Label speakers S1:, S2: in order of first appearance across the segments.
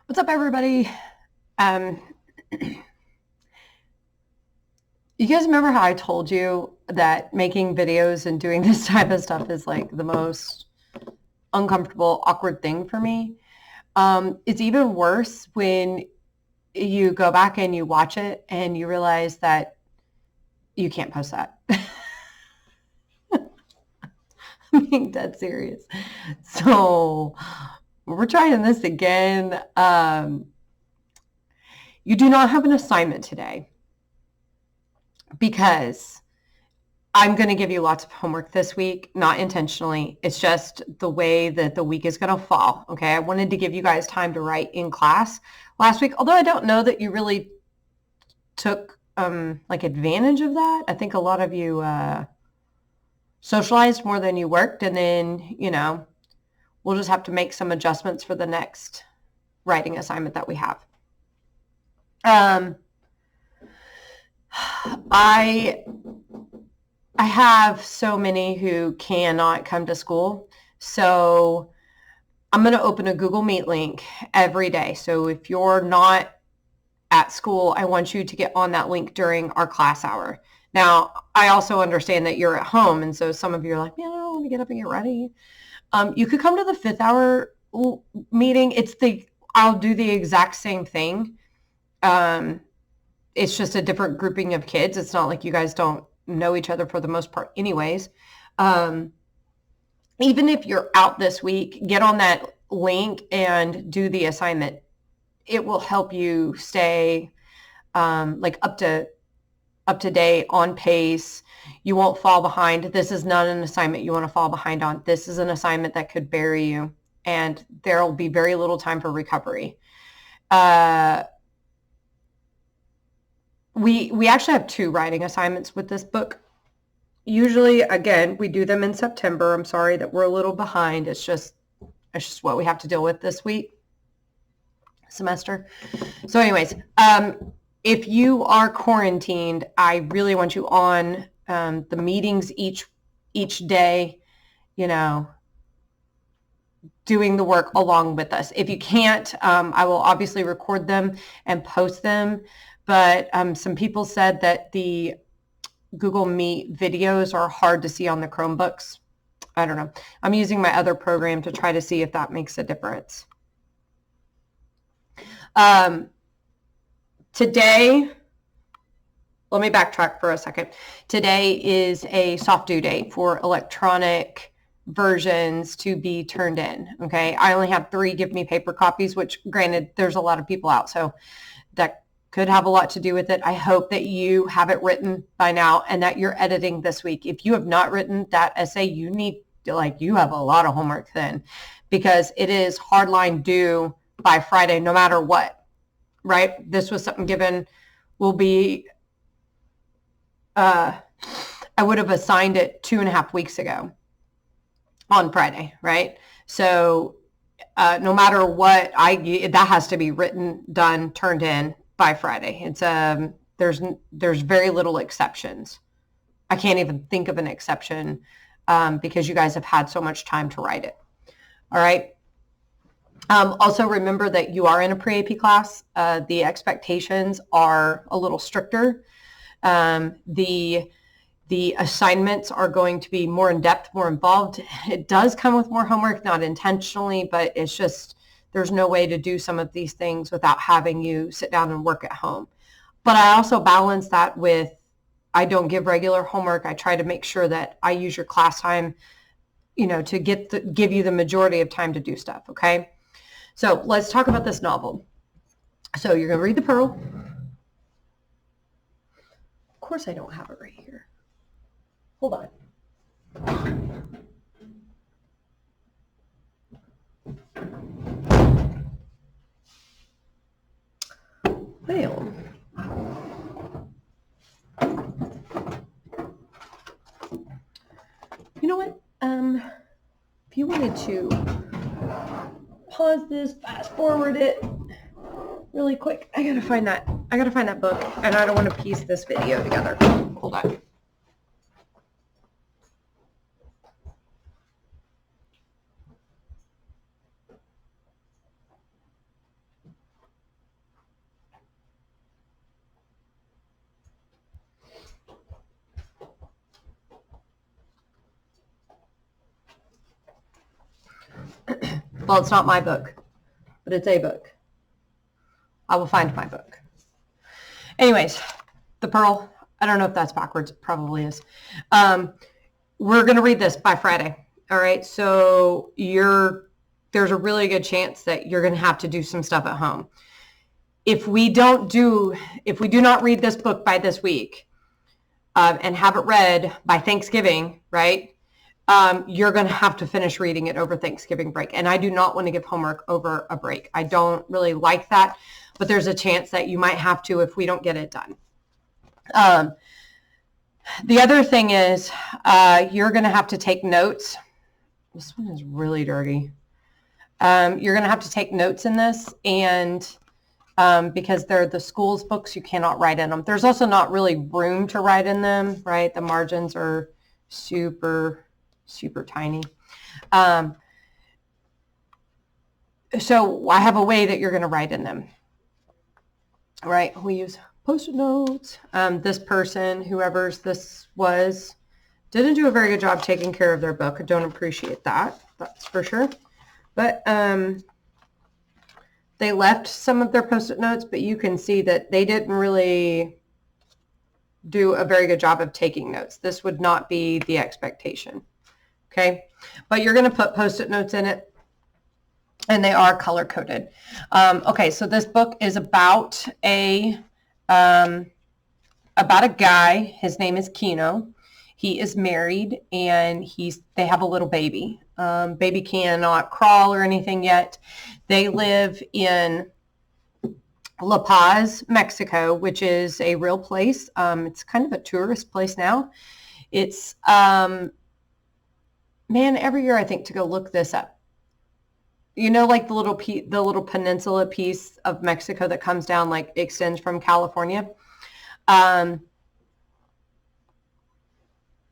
S1: What's up, everybody? Um, you guys remember how I told you that making videos and doing this type of stuff is like the most uncomfortable, awkward thing for me? It's even worse when you go back and you watch it and you realize that you can't post that. I'm being dead serious. So we're trying this again. You do not have an assignment today because I'm going to give you lots of homework this week, not intentionally. It's just the way that the week is going to fall. Okay. I wanted to give you guys time to write in class last week, although I don't know that you really took like advantage of that. I think a lot of you socialized more than you worked. And then, we'll just have to make some adjustments for the next writing assignment that we have. I have so many who cannot come to school. So I'm going to open a Google Meet link every day. So if you're not at school, I want you to get on that link during our class hour. Now, I also understand that you're at home. And so some of you are like, man, I don't want to get up and get ready. You could come to the 5th hour meeting. I'll do the exact same thing. It's just a different grouping of kids. It's not like you guys don't know each other for the most part anyways. Even if you're out this week, get on that link and do the assignment. It will help you stay like up to date, on pace. You won't fall behind. This is not an assignment you want to fall behind on. This is an assignment that could bury you, and there will be very little time for recovery. We actually have 2 writing assignments with this book. Usually, again, we do them in September. I'm sorry that we're a little behind. It's just what we have to deal with this semester. So anyways, if you are quarantined, I really want you on the meetings each day, doing the work along with us. If you can't, I will obviously record them and post them. But some people said that the Google Meet videos are hard to see on the Chromebooks. I don't know. I'm using my other program to try to see if that makes a difference. Today, let me backtrack for a second. Today is a soft due date for electronic versions to be turned in. Okay. I only have 3 give me paper copies, which granted, there's a lot of people out. So that could have a lot to do with it. I hope that you have it written by now and that you're editing this week. If you have not written that essay, you have a lot of homework then, because it is hardline due by Friday, no matter what, right? This was something given will be, I would have assigned it 2.5 weeks ago on Friday, right? So no matter what, that has to be written, done, turned in by Friday. It's there's very little exceptions. I can't even think of an exception because you guys have had so much time to write it. All right. Also remember that you are in a pre-AP class. The expectations are a little stricter. The assignments are going to be more in depth, more involved. It does come with more homework, not intentionally, but it's just, there's no way to do some of these things without having you sit down and work at home. But I also balance that with, I don't give regular homework. I try to make sure that I use your class time, to give you the majority of time to do stuff. Okay. So let's talk about this novel. So you're going to read The Pearl. Of course I don't have it right here. Hold on. Well, you know what? If you wanted to pause this, fast forward it really quick, I gotta find that book, and I don't want to piece this video together. Hold on. Well, it's not my book, but it's a book. I will find my book. Anyways, the Pearl. I don't know if that's backwards. It probably is. We're going to read this by Friday. All right. So there's a really good chance that you're going to have to do some stuff at home. If we do not read this book by this week and have it read by Thanksgiving, right? You're going to have to finish reading it over Thanksgiving break. And I do not want to give homework over a break. I don't really like that, but there's a chance that you might have to if we don't get it done. The other thing is you're going to have to take notes. This one is really dirty. You're going to have to take notes in this, and because they're the school's books, you cannot write in them. There's also not really room to write in them, right? The margins are super, super tiny. So I have a way that you're going to write in them. All right, we use Post-it notes. This person, whoever's this was, didn't do a very good job taking care of their book. I don't appreciate that. That's for sure. But they left some of their Post-it notes, but you can see that they didn't really do a very good job of taking notes. This would not be the expectation. Okay, but you're going to put Post-it notes in it, and they are color coded. Okay, so this book is about a guy. His name is Kino. He is married, and they have a little baby. Baby cannot crawl or anything yet. They live in La Paz, Mexico, which is a real place. It's kind of a tourist place now. It's every year I think to go look this up. You know, like the little peninsula piece of Mexico that comes down, like extends from California.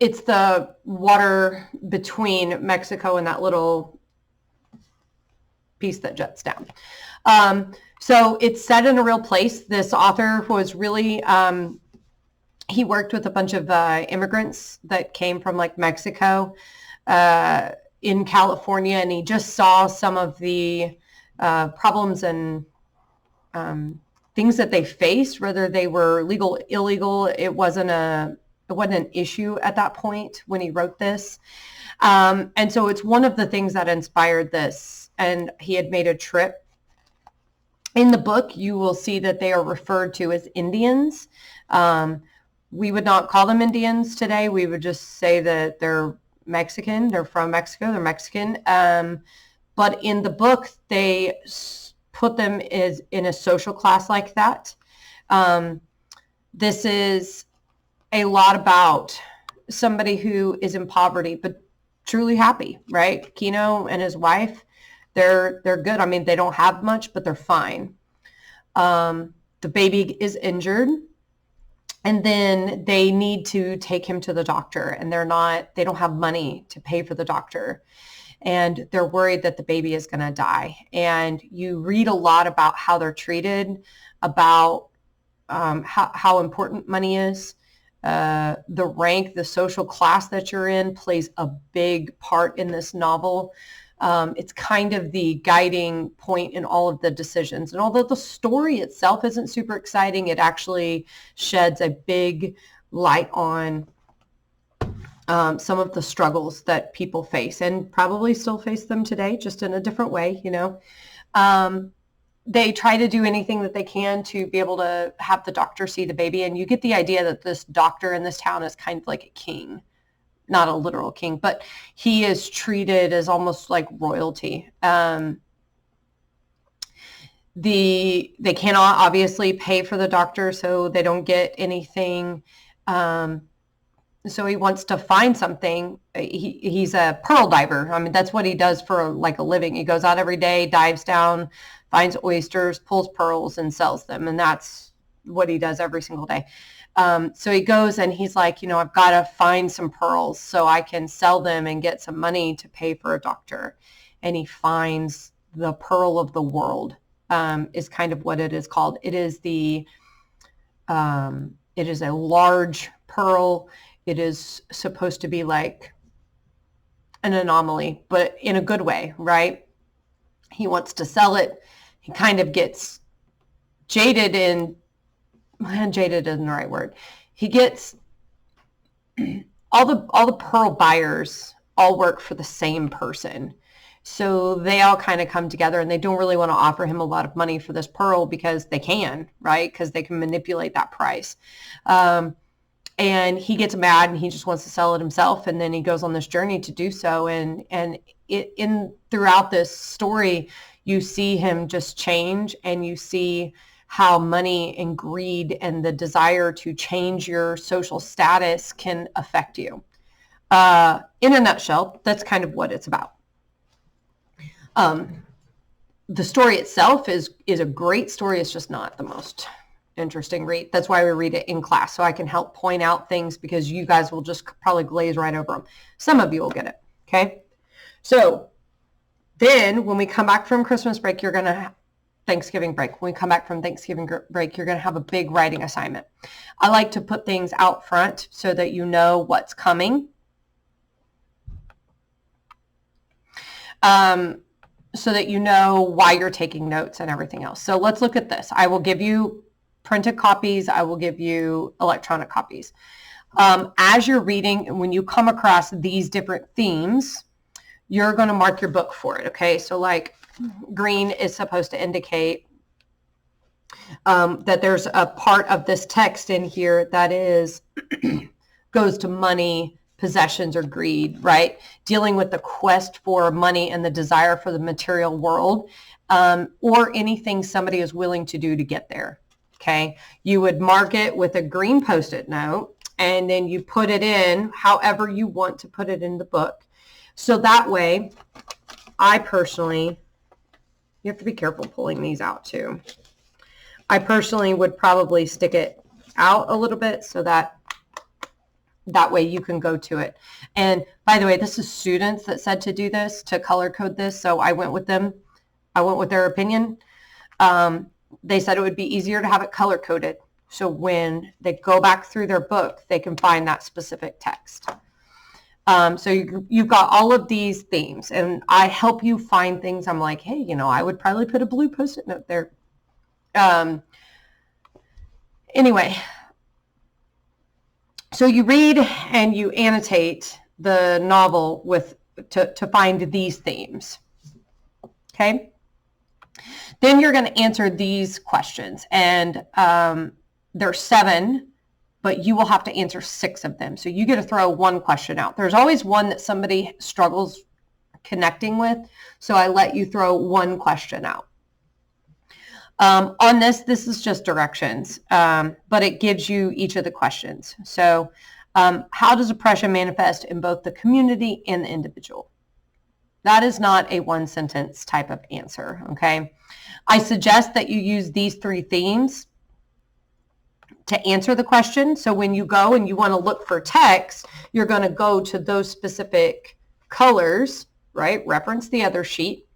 S1: It's the water between Mexico and that little piece that juts down. So it's set in a real place. This author was really, he worked with a bunch of immigrants that came from like Mexico in California, and he just saw some of the problems and things that they faced, whether they were legal, illegal. It wasn't an issue at that point when he wrote this. And so it's one of the things that inspired this. And he had made a trip. In the book, you will see that they are referred to as Indians. We would not call them Indians today. We would just say that they're Mexican. They're from Mexico. They're Mexican. But in the book, they put them in a social class like that. This is a lot about somebody who is in poverty but truly happy, right? Kino and his wife, they're good. I mean, they don't have much, but they're fine. The baby is injured, and then they need to take him to the doctor, and they don't have money to pay for the doctor. And they're worried that the baby is going to die. And you read a lot about how they're treated, about how important money is. The rank, the social class that you're in plays a big part in this novel. It's kind of the guiding point in all of the decisions. And although the story itself isn't super exciting, it actually sheds a big light on some of the struggles that people face and probably still face them today, just in a different way, you know. They try to do anything that they can to be able to have the doctor see the baby. And you get the idea that this doctor in this town is kind of like a king, not a literal king, but he is treated as almost like royalty. They cannot obviously pay for the doctor, so they don't get anything. So he wants to find something. He's a pearl diver. I mean, that's what he does for like a living. He goes out every day, dives down, finds oysters, pulls pearls, and sells them. And that's what he does every single day. So he goes and he's like, you know, I've got to find some pearls so I can sell them and get some money to pay for a doctor. And he finds the pearl of the world, is kind of what it is called. It is a large pearl. It is supposed to be like an anomaly, but in a good way, right? He wants to sell it. He kind of gets jaded jaded isn't the right word. He gets all the pearl buyers all work for the same person. So they all kind of come together and they don't really want to offer him a lot of money for this pearl because they can, right? Because they can manipulate that price. And he gets mad and he just wants to sell it himself. And then he goes on this journey to do so. And throughout this story, you see him just change, and you see how money and greed and the desire to change your social status can affect you. In a nutshell, that's kind of what it's about. The story itself is a great story. It's just not the most interesting read. That's why we read it in class, so I can help point out things, because you guys will just probably glaze right over them. Some of you will get it, okay? So then when we come back from Christmas break, you're going to Thanksgiving break. When we come back from Thanksgiving break, you're going to have a big writing assignment. I like to put things out front so that you know what's coming. So that you know why you're taking notes and everything else. So let's look at this. I will give you printed copies. I will give you electronic copies. As you're reading, when you come across these different themes, you're going to mark your book for it. Okay. So like green is supposed to indicate that there's a part of this text in here that is goes to money, possessions, or greed, right? Dealing with the quest for money and the desire for the material world, or anything somebody is willing to do to get there. Okay. You would mark it with a green Post-it note, and then you put it in however you want to put it in the book. So that way, I personally, you have to be careful pulling these out too. I personally would probably stick it out a little bit so that way you can go to it. And by the way, this is students that said to do this, to color code this. So I went with them. I went with their opinion. They said it would be easier to have it color coded. So when they go back through their book, they can find that specific text. So you've got all of these themes, and I help you find things. I'm like, hey, I would probably put a blue Post-it note there. Anyway, so you read and you annotate the novel to find these themes. Okay. Then you're going to answer these questions, and there's 7. But you will have to answer 6 of them. So you get to throw one question out. There's always one that somebody struggles connecting with. So I let you throw one question out. On this is just directions, but it gives you each of the questions. So how does oppression manifest in both the community and the individual? That is not a one sentence type of answer, okay? I suggest that you use these 3 themes to answer the question. So when you go and you want to look for text, you're going to go to those specific colors, right? Reference the other sheet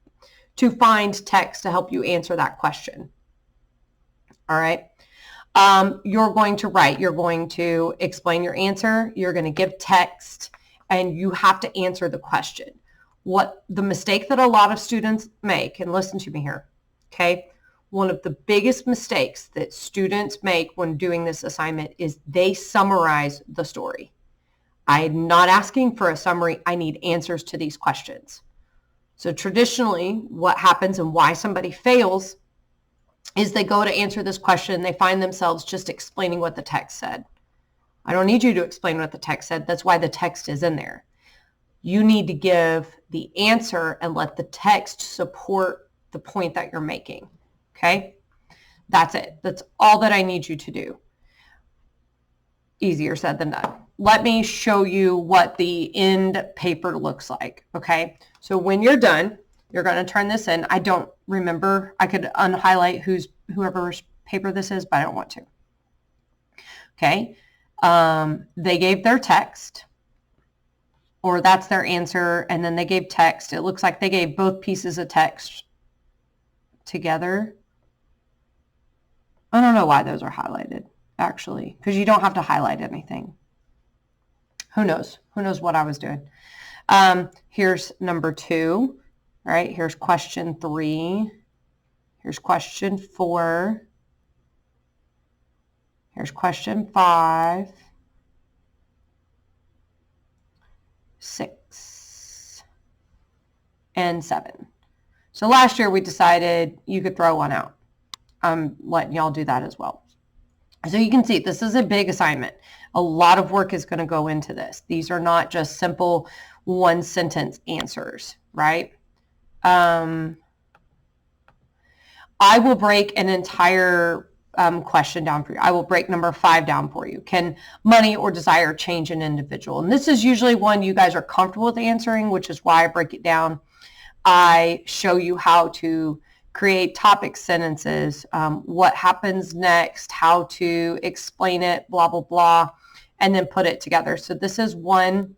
S1: to find text to help you answer that question. All right. You're going to write, you're going to explain your answer, you're going to give text, and you have to answer the question. What the mistake that a lot of students make, and listen to me here, okay? One of the biggest mistakes that students make when doing this assignment is they summarize the story. I'm not asking for a summary. I need answers to these questions. So traditionally, what happens and why somebody fails is they go to answer this question, they find themselves just explaining what the text said. I don't need you to explain what the text said. That's why the text is in there. You need to give the answer and let the text support the point that you're making. Okay, that's it. That's all that I need you to do. Easier said than done. Let me show you what the end paper looks like. Okay, so when you're done, you're going to turn this in. I don't remember. I could unhighlight whoever's paper this is, but I don't want to. Okay, they gave their text, or that's their answer, and then they gave text. It looks like they gave both pieces of text together. I don't know why those are highlighted, actually, because you don't have to highlight anything. Who knows? Who knows what I was doing? Here's number 2. All right, here's question 3. Here's question 4. Here's question 5, 6, and 7. So last year we decided you could throw one out. I'm letting y'all do that as well. So you can see this is a big assignment. A lot of work is going to go into this. These are not just simple one sentence answers, right? I will break an entire question down for you. I will break number 5 down for you. Can money or desire change an individual? And this is usually one you guys are comfortable with answering, which is why I break it down. I show you how to create topic sentences, what happens next, how to explain it, blah, blah, blah, and then put it together. So this is one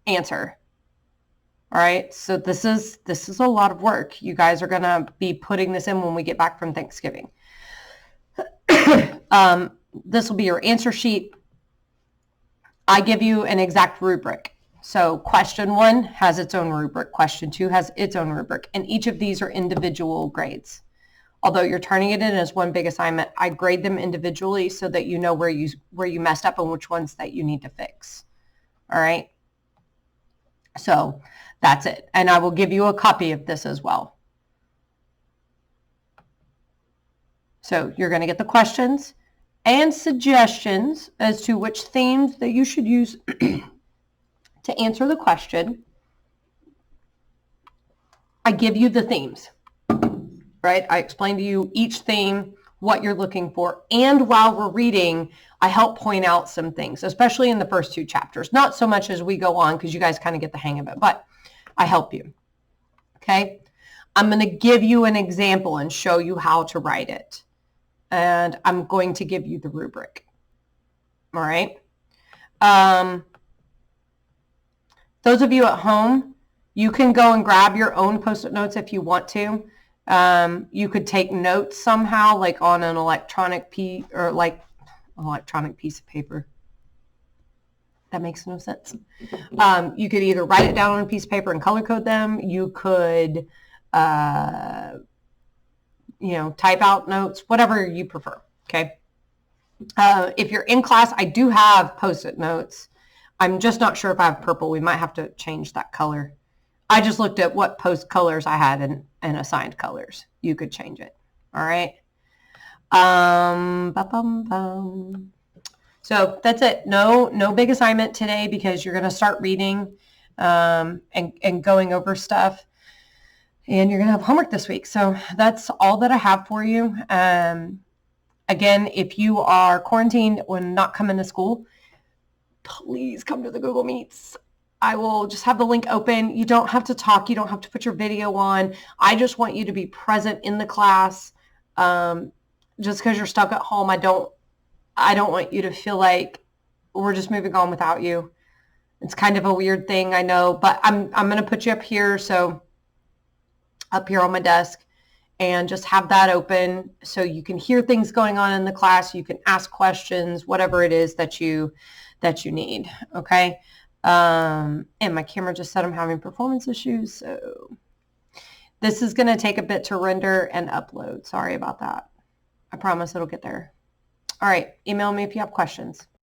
S1: answer. All right, so this is a lot of work. You guys are going to be putting this in when we get back from Thanksgiving. This will be your answer sheet. I give you an exact rubric. So question 1 has its own rubric. Question 2 has its own rubric. And each of these are individual grades. Although you're turning it in as one big assignment, I grade them individually so that you know where you messed up and which ones that you need to fix. All right. So that's it. And I will give you a copy of this as well. So you're going to get the questions and suggestions as to which themes that you should use to answer the question. I give you the themes, right? I explain to you each theme, what you're looking for. And while we're reading, I help point out some things, especially in the first 2 chapters. Not so much as we go on because you guys kind of get the hang of it, but I help you. Okay. I'm going to give you an example and show you how to write it. And I'm going to give you the rubric. All right. Those of you at home, you can go and grab your own Post-it notes if you want to. You could take notes somehow, like on an electronic piece of paper. That makes no sense. You could either write it down on a piece of paper and color code them. You could, type out notes, whatever you prefer. Okay. If you're in class, I do have Post-it notes. I'm just not sure if I have purple. We might have to change that color. I just looked at what post colors I had and assigned colors. You could change it. All right. So that's it. No big assignment today because you're going to start reading and going over stuff. And you're going to have homework this week. So that's all that I have for you. Again, if you are quarantined or not coming to school, please come to the Google Meets. I will just have the link open. You don't have to talk. You don't have to put your video on. I just want you to be present in the class. Just because you're stuck at home, I don't want you to feel like we're just moving on without you. It's kind of a weird thing, I know, but I'm going to put you up here. So up here on my desk, and just have that open so you can hear things going on in the class. You can ask questions, whatever it is that you need. Okay. And my camera just said I'm having performance issues. So this is going to take a bit to render and upload. Sorry about that. I promise it'll get there. All right. Email me if you have questions.